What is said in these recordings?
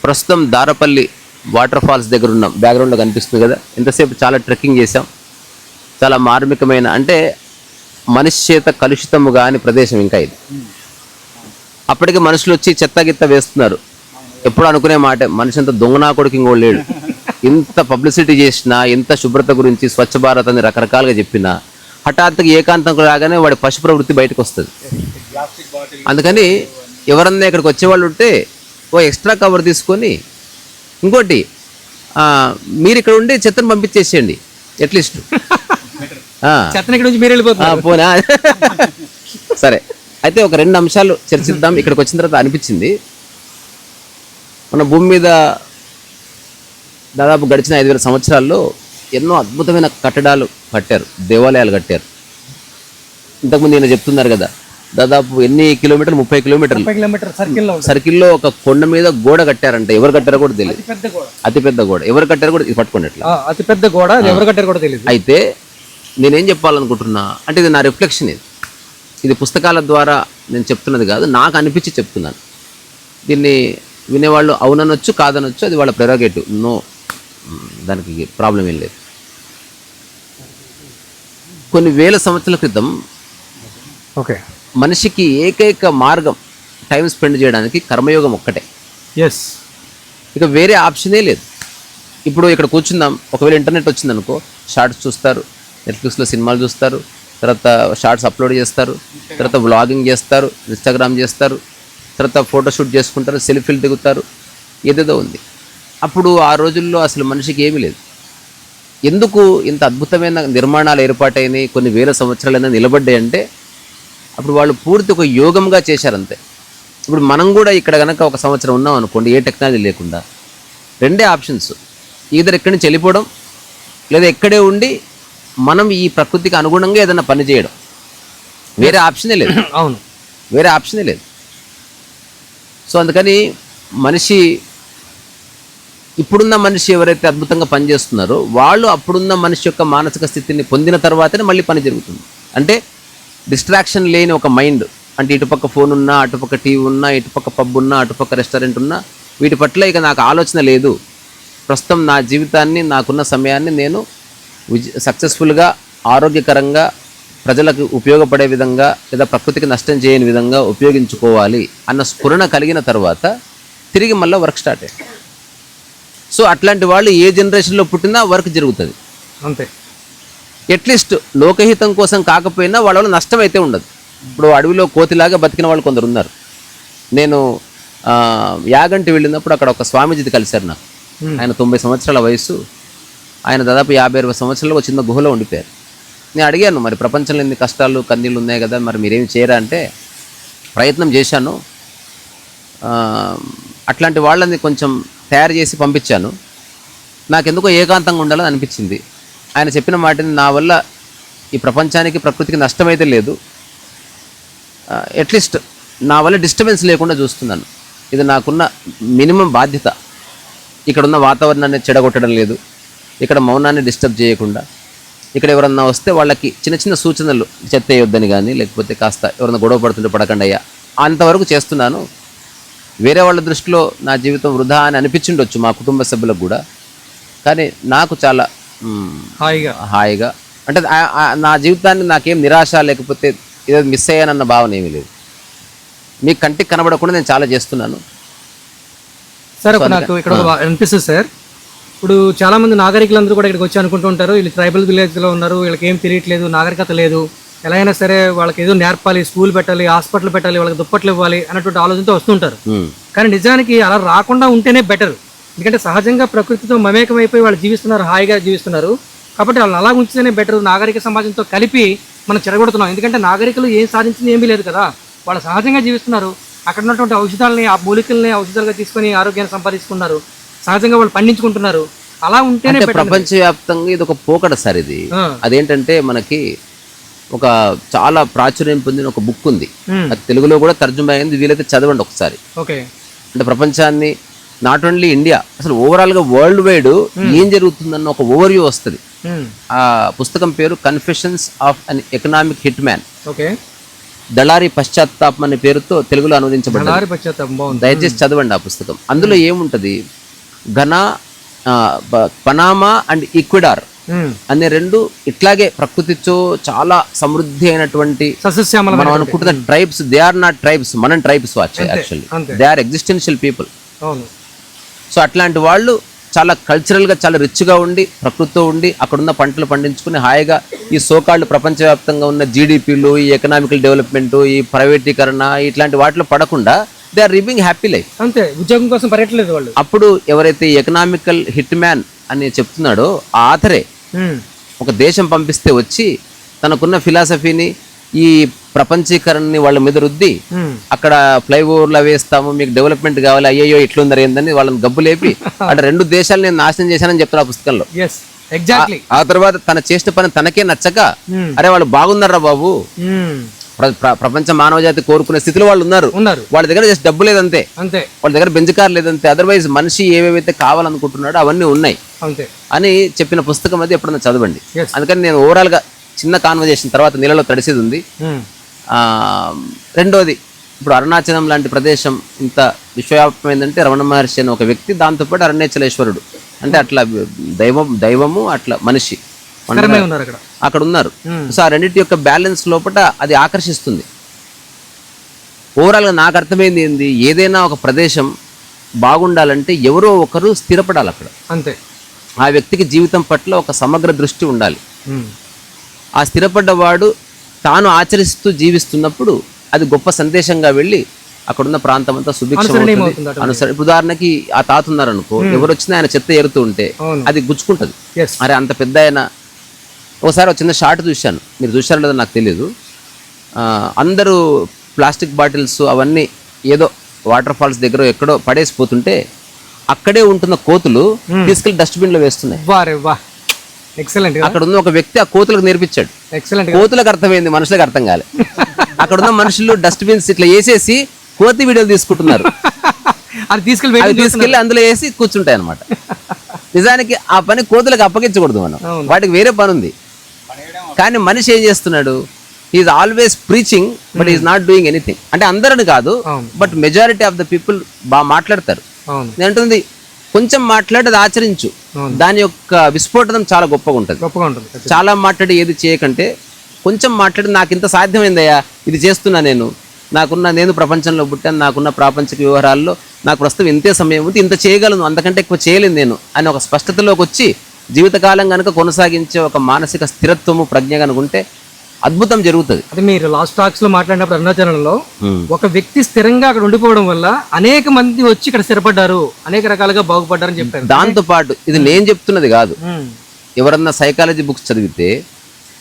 ప్రస్తుతం Darapalli water falls దగ్గర ఉన్నాం. బ్యాక్గ్రౌండ్లో కనిపిస్తుంది కదా. ఇంతసేపు చాలా ట్రెక్కింగ్ చేసాం. చాలా మార్మికమైన, అంటే మనిషి చేత కలుషితము కాని ప్రదేశం ఇంకా ఇది. అప్పటికి మనుషులు వచ్చి చెత్త గిత్త వేస్తున్నారు. ఎప్పుడు అనుకునే మాట, మనిషి అంత దొంగనా కొడుకు ఇంకోటి లేడు. ఇంత పబ్లిసిటీ చేసినా, ఇంత శుభ్రత గురించి, స్వచ్ఛ భారత్ అని రకరకాలుగా చెప్పినా, హఠాత్తుగా ఏకాంతం రాగానే వాడి పశు ప్రవృత్తి బయటకు వస్తుంది. అందుకని ఎవరన్నా ఇక్కడికి వచ్చేవాళ్ళు ఉంటే ఓ ఎక్స్ట్రా కవర్ తీసుకొని, ఇంకోటి మీరు ఇక్కడ ఉండి చెత్తను పంపించేసేయండి అట్లీస్ట్. పోనా సరే. అయితే ఒక 2 అంశాలు చర్చిద్దాం. ఇక్కడికి వచ్చిన తర్వాత అనిపించింది, మన భూమి మీద దాదాపు గడిచిన 5,000 సంవత్సరాల్లో ఎన్నో అద్భుతమైన కట్టడాలు కట్టారు, దేవాలయాలు కట్టారు. ఇంతకుముందు ఈయన చెప్తున్నారు కదా, దాదాపు ఎన్ని కిలోమీటర్లు, 30 కిలోమీటర్లు సర్కిల్లో ఒక కొండ మీద గోడ కట్టారంట. ఎవరు కట్టారో కూడా తెలియదు. అతిపెద్ద గోడ. ఎవరు కట్టారో కూడా పట్టుకోండి. అట్లా అతిపెద్ద గోడ ఎవరు కట్టారో కూడా తెలియదు. అయితే నేనేం చెప్పాలనుకుంటున్నా అంటే, ఇది నా రిఫ్లెక్షన్. ఇది పుస్తకాల ద్వారా నేను చెప్తున్నది కాదు, నాకు అనిపించి చెప్తున్నాను. దీన్ని వినేవాళ్ళు అవుననొచ్చు, కాదనొచ్చు, అది వాళ్ళ ప్రెరోగేటివ్. నో, దానికి ప్రాబ్లం ఏం లేదు. కొన్ని వేల సంవత్సరాల క్రితం మనిషికి ఏకైక మార్గం టైం స్పెండ్ చేయడానికి కర్మయోగం ఒక్కటే. ఇక వేరే ఆప్షనే లేదు. ఇప్పుడు ఇక్కడ కూర్చుందాం, ఒకవేళ ఇంటర్నెట్ వచ్చిందనుకో, షార్ట్స్ చూస్తారు, నెట్ఫ్లిక్స్లో సినిమాలు చూస్తారు, తర్వాత షార్ట్స్ అప్లోడ్ చేస్తారు, తర్వాత వ్లాగింగ్ చేస్తారు, ఇన్స్టాగ్రామ్ చేస్తారు, తర్వాత ఫోటోషూట్ చేసుకుంటారు, సెల్ఫీలు దిగుతారు, ఏదేదో ఉంది. అప్పుడు ఆ రోజుల్లో అసలు మనిషికి ఏమీ లేదు. ఎందుకు ఇంత అద్భుతమైన నిర్మాణాలు ఏర్పాటైనవి, కొన్ని వేల సంవత్సరాలైనా నిలబడ్డాయి అంటే, అప్పుడు వాళ్ళు పూర్తి ఒక యోగంగా చేశారంతే. ఇప్పుడు మనం కూడా ఇక్కడ కనుక ఒక సంవత్సరం ఉన్నాం అనుకోండి, ఏ టెక్నాలజీ లేకుండా, 2 ఆప్షన్స్. ఈధర్ ఇక్కడి నుంచి వెళ్ళిపోవడం, లేదా ఎక్కడే ఉండి మనం ఈ ప్రకృతికి అనుగుణంగా ఏదైనా పని చేయడం. వేరే ఆప్షనే లేదు. అవును, వేరే ఆప్షనే లేదు. సో అందుకని మనిషి, ఇప్పుడున్న మనిషి ఎవరైతే అద్భుతంగా పనిచేస్తున్నారో వాళ్ళు అప్పుడున్న మనిషి యొక్క మానసిక స్థితిని పొందిన తర్వాతనే మళ్ళీ పని జరుగుతుంది. అంటే డిస్ట్రాక్షన్ లేని ఒక మైండ్, అంటే ఇటుపక్క ఫోన్ ఉన్నా, అటుపక్క టీవీ ఉన్నా, ఇటుపక్క పబ్ ఉన్నా, అటుపక్క రెస్టారెంట్ ఉన్నా, వీటి పట్ల ఇక నాకు ఆలోచన లేదు. ప్రస్తుతం నా జీవితాన్ని, నాకున్న సమయాన్ని నేను సక్సెస్ఫుల్గా, ఆరోగ్యకరంగా, ప్రజలకు ఉపయోగపడే విధంగా, లేదా ప్రకృతికి నష్టం చేయని విధంగా ఉపయోగించుకోవాలి అన్న స్ఫురణ కలిగిన తర్వాత తిరిగి మళ్ళీ వర్క్ స్టార్ట్ అయ్యింది. సో అట్లాంటి వాళ్ళు ఏ జనరేషన్లో పుట్టినా వర్క్ జరుగుతుంది అంతే. అట్లీస్ట్ లోకహితం కోసం కాకపోయినా వాళ్ళ వల్ల నష్టం అయితే ఉండదు. ఇప్పుడు అడవిలో కోతిలాగా బతికిన వాళ్ళు కొందరు ఉన్నారు. నేను యాగంటి వెళ్ళినప్పుడు అక్కడ ఒక స్వామీజీది కలిశారు నాకు. ఆయన 90 సంవత్సరాల వయసు. ఆయన దాదాపు 50-60 సంవత్సరాలు ఒక చిన్న గుహలో ఉండిపోయారు. నేను అడిగాను, మరి ప్రపంచంలో ఎన్ని కష్టాలు కన్నీళ్ళు ఉన్నాయి కదా, మరి మీరేమి చేయరా అంటే, ప్రయత్నం చేశాను, అట్లాంటి వాళ్ళని కొంచెం తయారు చేసి పంపించాను, నాకెందుకో ఏకాంతంగా ఉండాలని అనిపించింది. ఆయన చెప్పిన మాటని, నా వల్ల ఈ ప్రపంచానికి, ప్రకృతికి నష్టమైతే లేదు, అట్లీస్ట్ నా వల్ల డిస్టర్బెన్స్ లేకుండా చూస్తున్నాను. ఇది నాకున్న మినిమం బాధ్యత. ఇక్కడున్న వాతావరణాన్ని చెడగొట్టడం లేదు, ఇక్కడ మౌనాన్ని డిస్టర్బ్ చేయకుండా, ఇక్కడ ఎవరన్నా వస్తే వాళ్ళకి చిన్న చిన్న సూచనలు, చెత్త వేయొద్దని కానీ, లేకపోతే కాస్త ఎవరన్నా గొడవ పడుతుంటే పడకండి అయ్యా, అంతవరకు చేస్తున్నాను. వేరే వాళ్ళ దృష్టిలో నా జీవితం వృధా అని అనిపించిండొచ్చు, మా కుటుంబ సభ్యులకు కూడా. కానీ నాకు చాలా హాయిగా, అంటే నా జీవితాన్ని నాకేం నిరాశ, లేకపోతే ఏదో మిస్ అయ్యానన్న భావన ఏమీ లేదు. మీ కంటికి కనబడకుండా నేను చాలా చేస్తున్నాను. సార్ నాకు ఇక్కడ అనిపిస్తుంది సార్, ఇప్పుడు చాలా మంది నాగరికులందరూ కూడా ఇక్కడికి వచ్చి అనుకుంటూ ఉంటారు, వీళ్ళు ట్రైబల్ విలేజ్లో ఉన్నారు, వీళ్ళకి ఏం తెలియట్లేదు, నాగరికత లేదు, ఎలా అయినా సరే వాళ్ళకి ఏదో నేర్పాలి, స్కూల్ పెట్టాలి, హాస్పిటల్ పెట్టాలి, వాళ్ళకి దుప్పట్లు ఇవ్వాలి అన్నటువంటి ఆలోచనతో వస్తుంటారు. కానీ నిజానికి అలా రాకుండా ఉంటేనే బెటర్. ఎందుకంటే సహజంగా ప్రకృతితో మమేకం అయిపోయి వాళ్ళు జీవిస్తున్నారు, హాయిగా జీవిస్తున్నారు. కాబట్టి వాళ్ళని అలా ఉంచితేనే బెటర్. నాగరిక సమాజంతో కలిపి మనం చెడగొడుతున్నాం. ఎందుకంటే నాగరికులు ఏం సాధించింది ఏమీ లేదు కదా, వాళ్ళు సహజంగా జీవిస్తున్నారు. అక్కడ ఉన్నటువంటి ఔషధాలని, ఆ మూలికల్ని ఔషధాలుగా తీసుకొని ఆరోగ్యాన్ని సంపాదించుకున్నారు, సహజంగా వాళ్ళు పండించుకుంటున్నారు. అలా ఉంటేనే ప్రపంచవ్యాప్తంగా ఇది ఒక పోకడ సార్. ఇది అదేంటంటే, మనకి ఒక చాలా ప్రాచుర్యం పొందిన ఒక బుక్ ఉంది, అది తెలుగులో కూడా తర్జుమా అయింది, వీలైతే చదవండి ఒకసారి. అంటే ప్రపంచాన్ని, నాట్ ఓన్లీ ఇండియా, అసలు ఓవరాల్గా వరల్డ్ వైడ్ ఏం జరుగుతుందన్న ఒక ఓవర్వ్యూ వస్తుంది. ఆ పుస్తకం పేరు confessions of an economic hit man. దళారి పశ్చాత్తాపం అనే పేరుతో తెలుగులో అనువదించబడింది. దళారి పశ్చాత్తాపం బాగుంది. దయచేసి చదవండి ఆ పుస్తకం. అందులో ఏముంటది, ఘనా, పనామా అండ్ ఈక్వెడార్ అనే రెండు ఇట్లాగే ప్రకృతితో చాలా సమృద్ధి అయినటువంటి సస్యశ్యామల మనం అనుకుంటున్న tribes, they are not tribes, మనం tribes actually they are existential people. అవును. సో అట్లాంటి వాళ్ళు చాలా కల్చరల్గా చాలా రిచ్గా ఉండి ప్రకృతితో ఉండి అక్కడున్న పంటలు పండించుకుని హాయిగా ఈ సోకాళ్ళు ప్రపంచవ్యాప్తంగా ఉన్న జీడిపిలు, ఈ ఎకనామికల్ డెవలప్మెంట్, ఈ ప్రైవేటీకరణ ఇట్లాంటి వాటిలో పడకుండా they are living happy life. అంతే, ఉద్యోగం కోసం పరిగెట్టలేదు వాళ్ళు. అప్పుడు ఎవరైతే ఎకనామికల్ హిట్ మ్యాన్ అని చెప్తున్నాడో ఆ ఆథరే ఒక దేశం పంపిస్తే వచ్చి తనకున్న ఫిలాసఫీని, ఈ ప్రపంచీకరణని వాళ్ళ మీద రుద్ది అక్కడ ఫ్లైఓవర్లో వేస్తాము, మీకు డెవలప్మెంట్ కావాలి, అయ్యయ్యో ఇట్లుందరు ఏందని వాళ్ళని గబ్బు లేపి అక్కడ రెండు దేశాలు నేను నాశనం చేశానని చెప్తాను ఆ పుస్తకంలో. ఆ తర్వాత తన చేసిన పని తనకే నచ్చక, అరే వాళ్ళు బాగున్నారా బాబు, ప్రపంచ మానవజాతి కోరుకునే స్థితిలో వాళ్ళు ఉన్నారు, వాళ్ళ దగ్గర జస్ట్ డబ్బు లేదంతే, వాళ్ళ దగ్గర బెంచ్ కార్ లేదంతే, అదర్వైజ్ మనిషి ఏవేవైతే కావాలనుకుంటున్నాడో అవన్నీ ఉన్నాయి అని చెప్పిన పుస్తకం అది ఎప్పుడన్నా చదవండి. అందుకని నేను ఓవరాల్ గా చిన్న కాన్వర్జేషన్ తర్వాత నీళ్ళలో తడిసేది ఉంది. రెండోది, ఇప్పుడు అరుణాచలం లాంటి ప్రదేశం ఇంత విశ్వవ్యాపమైందంటే రమణ మహర్షి అనే ఒక వ్యక్తి, దాంతోపాటు అరుణాచలేశ్వరుడు, అంటే అట్లా దైవము అట్లా మనిషి అక్కడ ఉన్నారు. సో ఆ రెండింటి యొక్క బ్యాలెన్స్ లోపల అది ఆకర్షిస్తుంది. ఓవరాల్గా నాకు అర్థమైంది ఏంది, ఏదైనా ఒక ప్రదేశం బాగుండాలంటే ఎవరో ఒకరు స్థిరపడాలి అక్కడ. అంతే, ఆ వ్యక్తికి జీవితం పట్ల ఒక సమగ్ర దృష్టి ఉండాలి. ఆ స్థిరపడ్డవాడు తాను ఆచరిస్తూ జీవిస్తున్నప్పుడు అది గొప్ప సందేశంగా వెళ్ళి అక్కడున్న ప్రాంతం అంతా సుభిక్షం. ఉదాహరణకి ఆ తాత ఉన్నారనుకో, ఎవరు వచ్చినా ఆయన చెత్త ఏరుతూ ఉంటే అది గుచ్చుకుంటది. అరే అంత పెద్ద ఆయన. ఒకసారి ఒక చిన్న షార్ట్ చూశాను, మీరు చూశారో లేదో నాకు తెలియదు. అందరూ ప్లాస్టిక్ బాటిల్స్ అవన్నీ ఏదో వాటర్ ఫాల్స్ దగ్గర ఎక్కడో పడేసిపోతుంటే అక్కడే ఉంటున్న కోతులు తీసుకెళ్లి డస్ట్బిన్ లో వేస్తున్నాయి. అక్కడ ఉన్న ఒక వ్యక్తి ఆ కోతులకు నేర్పించాడు. కోతులకు అర్థమైంది, మనుషులకు అర్థం కాలే. అక్కడ ఉన్న మనుషులు డస్ట్బిన్స్ ఇట్లా వేసేసి కోతి వీడియోలు తీసుకుంటున్నారు. అది తీసుకెళ్లి అందులో వేసి కూర్చుంటాయి అనమాట. నిజానికి ఆ పని కోతులకు అప్పగించకూడదు, మనం వాటికి వేరే పని ఉంది. కానీ మనిషి ఏం చేస్తున్నాడు, is always preaching but is not doing anything. అంటే అందరని కాదు, but majority of the people బాగా మాట్లాడతారు. నేను అంటుంది కొంచెం మాట్లాడి అది ఆచరించు, దాని యొక్క విస్ఫోటనం చాలా గొప్పగా ఉంటుంది. చాలా మాట్లాడి ఏది చేయకంటే కొంచెం మాట్లాడి నాకు ఇంత సాధ్యమైందయ్యా, ఇది చేస్తున్నా, నేను ప్రపంచంలో పుట్టాను, నాకున్న ప్రాపంచిక వ్యవహారాల్లో నాకు ప్రస్తుతం ఇంతే సమయం ఉంది, ఇంత చేయగలను, అంతకంటే ఎక్కువ చేయలేను నేను అని ఒక స్పష్టతలోకి వచ్చి జీవితకాలం కనుక కొనసాగించే ఒక మానసిక స్థిరత్వము, ప్రజ్ఞ కనుకుంటే అద్భుతం జరుగుతుంది. అదే మీరు లాస్ట్ టాక్స్ లో మాట్లాడినప్పుడు అరుణాచలంలో ఒక వ్యక్తి స్థిరంగా అక్కడ ఉండిపోవడం వల్ల అనేక మంది వచ్చి ఇక్కడ స్థిరపడ్డారు, అనేక రకాలుగా బాగుపడ్డారని చెప్పారు. దాంతో పాటు ఇది నేను చెప్తున్నది కాదు, ఎవరన్నా సైకాలజీ బుక్స్ చదివితే,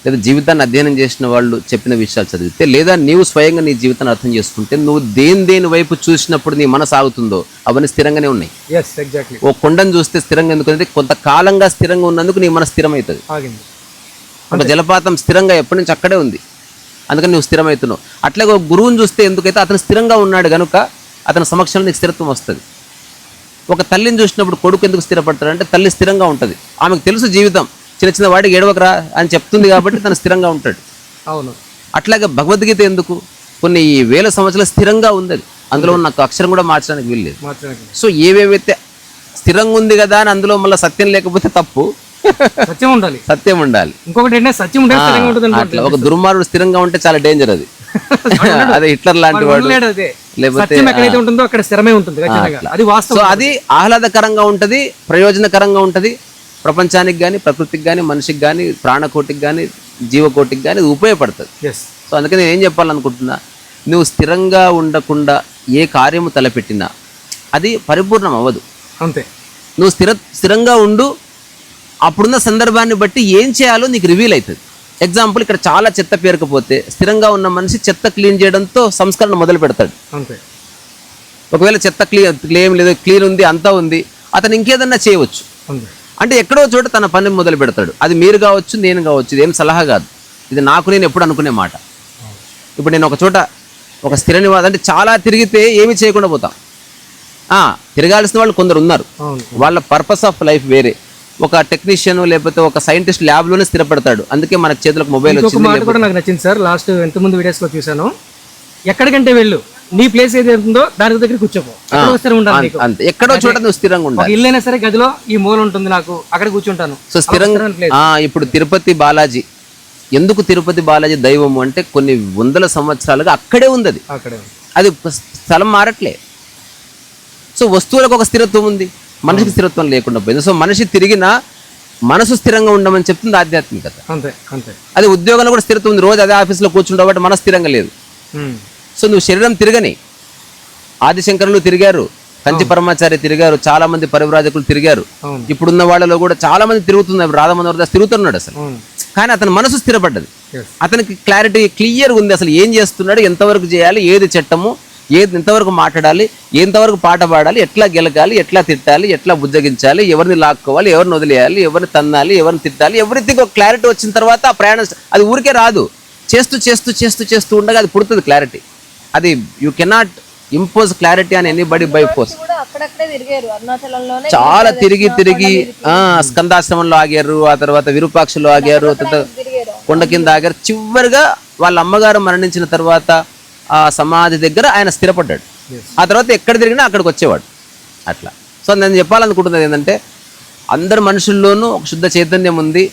లేదా జీవితాన్ని అధ్యయనం చేసిన వాళ్ళు చెప్పిన విషయాలు చదివితే, లేదా నీవు స్వయంగా నీ జీవితాన్ని అర్థం చేసుకుంటే, నువ్వు దేని వైపు చూసినప్పుడు నీ మనసు ఆగుతుందో అవన్నీ స్థిరంగానే ఉన్నాయి. ఓ కొండను చూస్తే స్థిరంగా ఎందుకంటే కొంతకాలంగా స్థిరంగా ఉన్నందుకు నీ మనసు స్థిరమవుతుంది. ఒక జలపాతం స్థిరంగా ఎప్పటి నుంచి అక్కడే ఉంది, అందుకని నువ్వు స్థిరమవుతున్నావు. అట్లాగే ఒక గురువుని చూస్తే ఎందుకైతే అతను స్థిరంగా ఉన్నాడు కనుక అతని సమక్షంలో నీకు స్థిరత్వం వస్తుంది. ఒక తల్లిని చూసినప్పుడు కొడుకు ఎందుకు స్థిరపడతాడు అంటే తల్లి స్థిరంగా ఉంటుంది, ఆమెకు తెలుసు జీవితం చిన్న చిన్న వాడికి ఏడవకరా అని చెప్తుంది కాబట్టి తను స్థిరంగా ఉంటాడు. అవును. అట్లాగే భగవద్గీత ఎందుకు కొన్ని వేల సంవత్సరాలు స్థిరంగా ఉంది, అందులో నాకు అక్షరం కూడా మార్చడానికి వీల్లేదు. సో ఏవేవైతే స్థిరంగా ఉంది కదా అని అందులో మళ్ళీ సత్యం లేకపోతే తప్పు, సత్యం ఉండాలి, సత్యం ఉండాలి. ఇంకొకటి ఏంటంటే సత్యం ఉండాలి. ఒక దుర్మార్గుడు స్థిరంగా ఉంటే చాలా డేంజర్ అది. అదే హిట్లర్ లాంటి వాడు, లేకపోతే ఉంటుందో అక్కడ స్థిరమే ఉంటుంది. అది వాస్తవం. అది ఆహ్లాదకరంగా ఉంటది, ప్రయోజనకరంగా ఉంటది, ప్రపంచానికి కానీ, ప్రకృతికి కానీ, మనిషికి కానీ, ప్రాణకోటికి కానీ, జీవకోటికి కానీ ఇది ఉపయోగపడుతుంది. సో అందుకని నేను ఏం చెప్పాలనుకుంటున్నా, నువ్వు స్థిరంగా ఉండకుండా ఏ కార్యము తలపెట్టినా అది పరిపూర్ణం అవ్వదు. అంతే. నువ్వు స్థిరంగా ఉండు, అప్పుడున్న సందర్భాన్ని బట్టి ఏం చేయాలో నీకు రివీల్ అవుతుంది. ఎగ్జాంపుల్, ఇక్కడ చాలా చెత్త పేరుకపోతే స్థిరంగా ఉన్న మనిషి చెత్త క్లీన్ చేయడంతో సంస్కరణ మొదలు పెడతాడు. అంతే. ఒకవేళ చెత్త క్లీన్ లేదు, క్లీన్ ఉంది, అంతా ఉంది, అతను ఇంకేదన్నా చేయవచ్చు. అంటే ఎక్కడో చోట తన పని మొదలు పెడతాడు. అది మీరు కావచ్చు, నేను కావచ్చు, ఇదేం సలహా కాదు, ఇది నాకు నేను ఎప్పుడు అనుకునే మాట. ఇప్పుడు నేను ఒక చోట ఒక స్థిర నివాసం అంటే చాలా తిరిగితే ఏమీ చేయకుండా పోతాం. తిరగాల్సిన వాళ్ళు కొందరు ఉన్నారు, వాళ్ళ పర్పస్ ఆఫ్ లైఫ్ వేరే. ఒక టెక్నీషియన్ లేకపోతే ఒక సైంటిస్ట్ ల్యాబ్ లోనే స్థిరపడతాడు, అందుకే మన చేతులకు మొబైల్ వచ్చింది. నాకు నచ్చింది సార్, లాస్ట్ ఎంతమంది వీడియోస్ లో చూసాను, ఎక్కడికంటే వెళ్ళు, నీ ప్లేస్ ఏది ఉందో దాని దగ్గర కూర్చోపో, ఎక్కడో స్థిరం ఉండాలి నీకు. అంతే, ఎక్కడో చోట నువ్వు స్థిరంగా ఒక ఉండాలి. ఇల్లు అయినా సరే గదిలో ఈ మూల ఉంటుంది, నాకు అక్కడ కూర్చుంటాను. సో స్థిరంగా ఇప్పుడు తిరుపతి బాలాజీ, ఎందుకు తిరుపతి బాలాజీ దైవము అంటే కొన్ని వందల సంవత్సరాలుగా అక్కడే ఉంది. అది అక్కడే అది స్థలం మారట్లే. సో వస్తువులకు ఒక స్థిరత్వం ఉంది, మనిషికి స్థిరత్వం లేకుండా పోయింది. సో మనిషి తిరిగినా మనసు స్థిరంగా ఉండమని చెప్తుంది ఆధ్యాత్మికత. అంతే అంతే. అది ఉద్యోగంలో కూడా స్థిరత్వం ఉంది, రోజు అదే ఆఫీస్లో కూర్చుంటావు బట్టి మనసు స్థిరంగా లేదు. సో నువ్వు శరీరం తిరగని, ఆదిశంకరులు తిరిగారు, కంచి పరమాచార్య తిరిగారు, చాలా మంది పరివ్రాజకులు తిరిగారు. ఇప్పుడున్న వాళ్ళలో కూడా చాలా మంది తిరుగుతున్నారు, రాధమనోహర్ దాస్ తిరుగుతున్నాడు అసలు. కానీ అతని మనసు స్థిరపడ్డది, అతనికి క్లారిటీ క్లియర్ ఉంది, అసలు ఏం చేస్తున్నాడు, ఎంతవరకు చేయాలి, ఏది చట్టము, ఏది ఎంతవరకు మాట్లాడాలి, ఎంతవరకు పాట పాడాలి, ఎట్లా గెలకాలి, ఎట్లా తిట్టాలి, ఎట్లా బుజ్జగించాలి, ఎవరిని లాక్కోవాలి, ఎవరిని వదిలేయాలి, ఎవరిని తన్నాలి, ఎవరిని తిట్టాలి, ఎవ్రీథింగ్ ఒక క్లారిటీ వచ్చిన తర్వాత ఆ ప్రయాణం అది ఊరికే రాదు. చేస్తూ చేస్తూ చేస్తూ చేస్తూ ఉండగా అది పుడుతుంది క్లారిటీ. అది యూ కెనాట్ ఇంపోజ్ క్లారిటీ అని ఎనీబడి బై ఫోర్స్. చాలా తిరిగి తిరిగి స్కందాశ్రమంలో ఆగారు, ఆ తర్వాత విరూపాక్షలో ఆగారు, కొండ కింద ఆగారు. చివరిగా వాళ్ళ అమ్మగారు మరణించిన తర్వాత ఆ సమాధి దగ్గర ఆయన స్థిరపడ్డాడు. ఆ తర్వాత ఎక్కడ తిరిగినా అక్కడికి వచ్చేవాడు అట్లా. సో నేను చెప్పాలనుకుంటున్నది ఏంటంటే, అందరు మనుషుల్లోనూ ఒక శుద్ధ చైతన్యం ఉంది.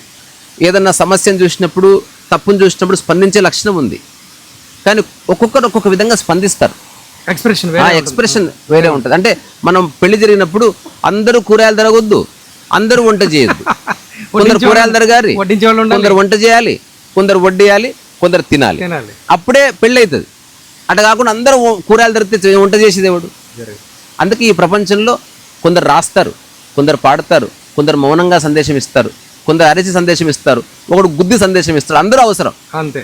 ఏదన్నా సమస్యను చూసినప్పుడు, తప్పును చూసినప్పుడు స్పందించే లక్షణం ఉంది. కానీ ఒక్కొక్కరు ఒక్కొక్క విధంగా స్పందిస్తారు. ఎక్స్ప్రెషన్ వేరే ఉంటుంది. అంటే మనం పెళ్లి జరిగినప్పుడు అందరూ కూరగాయలు తరగొద్దు, అందరూ వంట చేయొద్దు. కొందరు కూరగాయలు తరగాలి, కొందరు వంట చేయాలి, కొందరు వడ్డేయాలి, కొందరు తినాలి. అప్పుడే పెళ్ళి అవుతుంది. అట్లా కాకుండా అందరూ కూరగాయలు తరిగితే వంట చేసేది ఎవడు? అందుకే ఈ ప్రపంచంలో కొందరు రాస్తారు, కొందరు పాడతారు, కొందరు మౌనంగా సందేశం ఇస్తారు, కొందరు అరిచి సందేశం ఇస్తారు, ఒకడు గుద్ది సందేశం ఇస్తారు. అందరూ అవసరం. అంతే,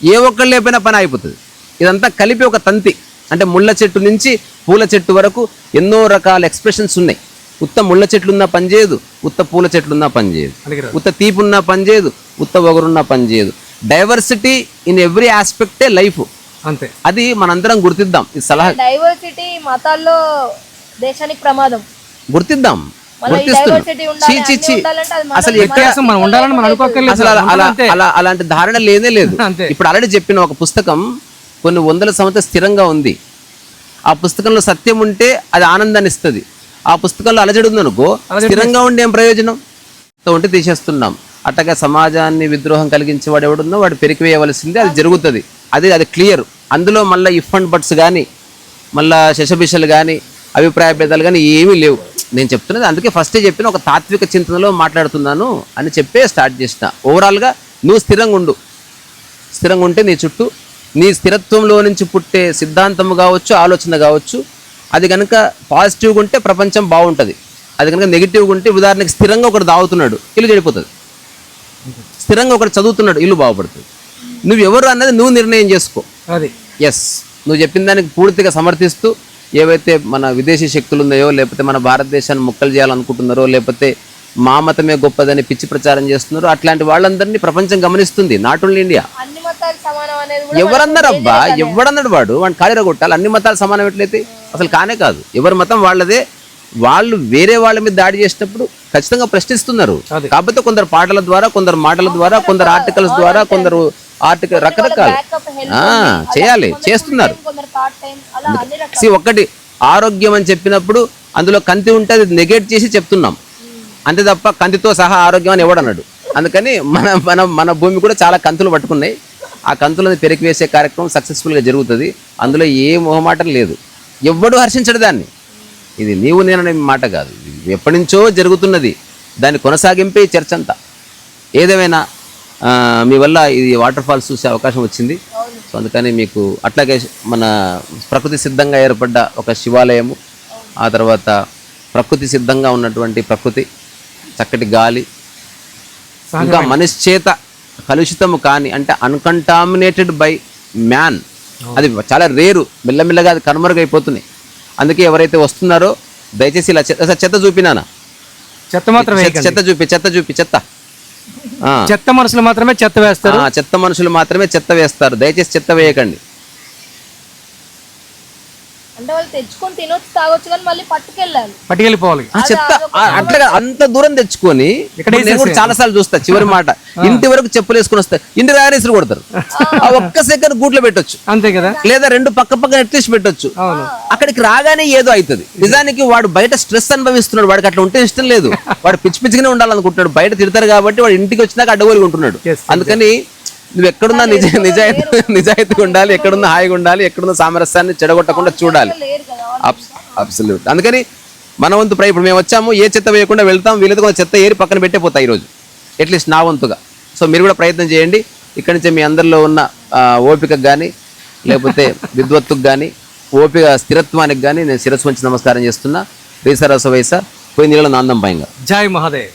ఏ ఒక్కళ్ళు లేకపోయినా పని అయిపోతుంది. ఇదంతా కలిపి ఒక తంతి. అంటే ముళ్ళ చెట్టు నుంచి పూల చెట్టు వరకు ఎన్నో రకాల ఎక్స్ప్రెషన్స్ ఉన్నాయి. ఉత్త ముళ్ళ చెట్లున్నా పని చేయదు, ఉత్త పూల చెట్లున్నా పని చేయదు, ఉత్త తీపున్నా పని చేయదు, ఉత్త ఒగరున్నా పని చేయదు. డైవర్సిటీ ఇన్ ఎవ్రీ ఆస్పెక్టే లైఫ్. అంతే, అది మనందరం గుర్తిద్దాం. ఈ సలహా, డైవర్సిటీ మతాల్లో దేశానికి ప్రమాదం, గుర్తిద్దాం. అసలు అలాంటి ధారణ లేనే లేదు. ఇప్పుడు ఆల్రెడీ చెప్పిన ఒక పుస్తకం కొన్ని వందల సంవత్సరాలు స్థిరంగా ఉంది. ఆ పుస్తకంలో సత్యం ఉంటే అది ఆనందాన్ని ఇస్తుంది. ఆ పుస్తకంలో అలజడి ఉందనుకో, స్థిరంగా ఉండి ఏం ప్రయోజనం? ఉంటే తీసేస్తున్నాం. అట్టగా సమాజాన్ని విద్రోహం కలిగించేవాడు ఎవడున్నా వాడు పెరికివేయవలసిందే, అది జరుగుతుంది. అది క్లియర్. అందులో మళ్ళీ ఇఫ్ అండ్ బట్స్ కానీ, మళ్ళీ శశభిషలు కానీ, అభిప్రాయ భేదాలు కానీ ఏమీ లేవు. నేను చెప్తున్నది అందుకే ఫస్టే చెప్పిన, ఒక తాత్విక చింతనలో మాట్లాడుతున్నాను అని చెప్పే స్టార్ట్ చేసిన. ఓవరాల్గా నువ్వు స్థిరంగా ఉండు. స్థిరంగా ఉంటే నీ చుట్టూ నీ స్థిరత్వంలో నుంచి పుట్టే సిద్ధాంతం కావచ్చు, ఆలోచన కావచ్చు, అది కనుక పాజిటివ్గా ఉంటే ప్రపంచం బాగుంటుంది. అది కనుక నెగిటివ్గా ఉంటే, ఉదాహరణకి స్థిరంగా ఒకటి దాగుతున్నాడు, ఇల్లు చెడిపోతుంది. స్థిరంగా ఒకటి చదువుతున్నాడు, ఇల్లు బాగుపడుతుంది. నువ్వు ఎవరు అన్నది నువ్వు నిర్ణయం చేసుకో. అది ఎస్, నువ్వు చెప్పిన దానికి పూర్తిగా సమర్థిస్తూ ఏవైతే మన విదేశీ శక్తులు ఉన్నాయో, లేకపోతే మన భారతదేశాన్ని ముక్కలు చేయాలనుకుంటున్నారో, లేకపోతే మా మతమే గొప్పదని పిచ్చి ప్రచారం చేస్తున్నారో, అట్లాంటి వాళ్ళందరినీ ప్రపంచం గమనిస్తుంది. Not only India. ఎవరన్నారు అబ్బా? ఎవడన్నాడు? వాడిని ఖాళీగా కొట్టాలి. అన్ని మతాలు సమానం ఎట్లయితే అసలు కానే కాదు. ఎవరి మతం వాళ్ళదే. వాళ్ళు వేరే వాళ్ళ మీద దాడి చేసినప్పుడు ఖచ్చితంగా ప్రశ్నిస్తున్నారు. కాకపోతే కొందరు పాటల ద్వారా, కొందరు మాటల ద్వారా, కొందరు ఆర్టికల్స్ ద్వారా, కొందరు రకరకాల చేయాలి, చేస్తున్నారు. ఒక్కటి ఆరోగ్యం అని చెప్పినప్పుడు అందులో కంతి ఉంటే అది నెగెట్ చేసి చెప్తున్నాం అంతే తప్ప కంతితో సహా ఆరోగ్యం అని ఎవడన్నాడు. అందుకని మన భూమి కూడా చాలా కంతులు పట్టుకున్నాయి. ఆ కంతులను పెరికి వేసే కార్యక్రమం సక్సెస్ఫుల్గా జరుగుతుంది. అందులో ఏ మొహమాటం లేదు. ఎవ్వడు హర్షించడు దాన్ని. ఇది నీవు నేననే మాట కాదు, ఇది ఎప్పటి నుంచో జరుగుతున్నది. దాన్ని కొనసాగింపే ఈ చర్చ అంతా. ఏదేమైనా మీ వల్ల ఇది వాటర్ ఫాల్స్ చూసే అవకాశం వచ్చింది. సో అందుకని మీకు అట్లాగే మన ప్రకృతి సిద్ధంగా ఏర్పడ్డ ఒక శివాలయము, ఆ తర్వాత ప్రకృతి సిద్ధంగా ఉన్నటువంటి ప్రకృతి, చక్కటి గాలి, ఇంకా మనిషి చేత కలుషితము కానీ, అంటే అన్కంటామినేటెడ్ బై మ్యాన్, అది చాలా రేరు. మెల్లమెల్లగా అది కనుమరుగైపోతున్నాయి. అందుకే ఎవరైతే వస్తున్నారో దయచేసి ఇలా చెత్త చూపినానా, చెత్త మాత్రం చెత్త చూపి చెత్త మనుషులు మాత్రమే చెత్త వేస్తారు. చెత్త మనుషులు మాత్రమే చెత్త వేస్తారు. దయచేసి చెత్త వేయకండి. అంటే వాళ్ళు తెచ్చుకొని తినొచ్చు తాగొచ్చు కానీ మళ్ళీ పట్టుకెళ్ళాలి. పట్టుకెళ్ళిపోవాలి. ఆ చెత్త అట్లా అంత దూరం తెచ్చుకొని నేను కూడా చాలా సార్లు చూస్తా చివరి మాట ఇంటి వరకు చెప్పులు వేసుకుని వస్తాయి, ఇంటి రారేసులు కొడతారు. ఆ ఒక్క సెకండ్ గూట్లో పెట్టొచ్చు, అంతే కదా, లేదా రెండు పక్క పక్కన ఎట్లీస్ట్ పెట్టొచ్చు. అక్కడికి రాగానే ఏదో అవుతుంది. నిజానికి వాడు బయట స్ట్రెస్ అనుభవిస్తున్నాడు, వాడికి అట్లా ఉంటే ఇష్టం లేదు, వాడు పిచ్చి పిచ్చిగానే ఉండాలనుకుంటున్నాడు. బయట తిడతారు కాబట్టి వాడు ఇంటికి వచ్చినాక అడ్డగోలుగా ఉంటున్నాడు. అందుకని నువ్వు ఎక్కడున్నా నిజాయితీగా ఉండాలి, ఎక్కడున్నా హాయిగా ఉండాలి, ఎక్కడున్న సామరస్యాన్ని చెడగొట్టకుండా చూడాలి. లేరు కదా అబ్సల్యూట్. అందుకని మన వంతు ఇప్పుడు మేము వచ్చాము, ఏ చెత్త వేయకుండా వెళ్తాం, వీళ్ళతో కొంచెం చెత్త ఏరి పక్కన పెట్టే పోతాయి ఈరోజు, అట్లీస్ట్ నా వంతుగా. సో మీరు కూడా ప్రయత్నం చేయండి. ఇక్కడి నుంచే మీ అందరిలో ఉన్న ఓపికకు కానీ లేకపోతే విద్వత్తుకు కానీ ఓపిక స్థిరత్వానికి కానీ నేను శిరస్సు వంచి నమస్కారం చేస్తున్నా. రీసరస వయస పోయి నీళ్ళ నాందం పైగా. జై మహాదేవ్.